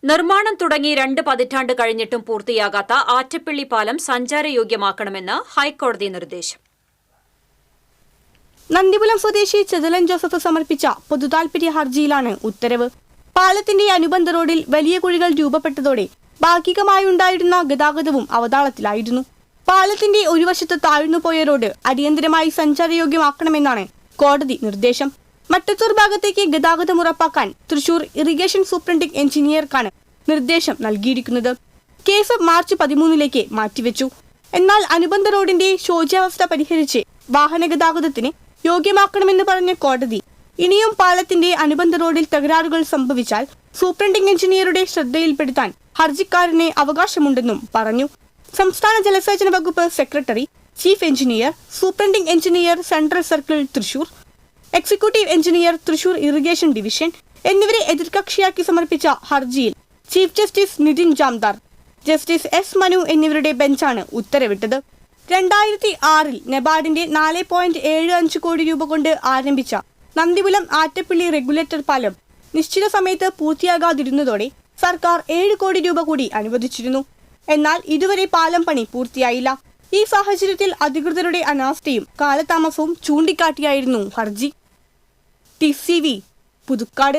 നിർമ്മാണം തുടങ്ങി 2 പതിറ്റാണ്ട് കഴിഞ്ഞിട്ടും പൂർത്തിയാകാത്ത ആറ്റപ്പള്ളി പാലം സഞ്ചാരയോഗ്യമാക്കണമെന്ന് ഹൈക്കോടതി നിർദ്ദേശം. നന്ദിപുലം സ്വദേശി ചെതലൻ ജോസഫ് സമർപ്പിച്ച പൊതുതാൽപര്യ ഹർജിയിലാണ് ഉത്തരവ്. പാലത്തിന്റെ അനുബന്ധ റോഡിൽ വലിയ കുഴികൾ രൂപപ്പെട്ടതോടെ ഭാഗികമായുണ്ടായിരുന്ന ഗതാഗതവും അവതാളത്തിലായിരുന്നു. പാലത്തിന്റെ ഒരു വശത്ത് താഴ്ന്നുപോയ റോഡ് അടിയന്തരമായി സഞ്ചാരയോഗ്യമാക്കണമെന്നാണ് കോടതി നിർദ്ദേശം. മട്ടത്തൂർ ഭാഗത്തേക്ക് ഗതാഗതം ഉറപ്പാക്കാൻ തൃശൂർ ഇറിഗേഷൻ സൂപ്രണ്ടിംഗ് എഞ്ചിനീയർക്കാണ് നിർദ്ദേശം നൽകിയിരിക്കുന്നത്. കേസ് മാർച്ച് 13 മാറ്റിവെച്ചു. എന്നാൽ അനുബന്ധ റോഡിന്റെ ശോച്യാവസ്ഥ പരിഹരിച്ച് വാഹന ഗതാഗതത്തിന് യോഗ്യമാക്കണമെന്ന് പറഞ്ഞ കോടതി ഇനിയും പാലത്തിന്റെ അനുബന്ധ റോഡിൽ തകരാറുകൾ സംഭവിച്ചാൽ സൂപ്രണ്ടിംഗ് എഞ്ചിനീയറുടെ ശ്രദ്ധയിൽപ്പെടുത്താൻ ഹർജിക്കാരന് അവകാശമുണ്ടെന്നും പറഞ്ഞു. സംസ്ഥാന ജലസേചന വകുപ്പ് secretary, chief engineer, superintending engineer central circle Thrissur, executive engineer Thrissur irrigation division എന്നിവരെ എതിർകക്ഷിയാക്കി സമർപ്പിച്ച ഹർജിയിൽ chief justice Nitin Jamdar, justice S Manu എന്നിവരുടെ ബെഞ്ചാണ് ഉത്തരവിട്ടത്. 2006 നബാർഡിന്റെ 4.75 കോടി രൂപ കൊണ്ട് ആരംഭിച്ച നന്ദിപുലം ആറ്റപ്പള്ളി റെഗുലേറ്റർ പാലം നിശ്ചിത സമയത്ത് പൂർത്തിയാകാതിരുന്നതോടെ സർക്കാർ 7 കോടി രൂപ കൂടി അനുവദിച്ചിരുന്നു. എന്നാൽ ഇതുവരെ പാലം പണി പൂർത്തിയായില്ല. ഈ സാഹചര്യത്തിൽ അധികൃതരുടെ അനാസ്ഥയും കാലതാമസവും ചൂണ്ടിക്കാട്ടിയായിരുന്നു ഹർജി. TCV പുതുക്കാട്.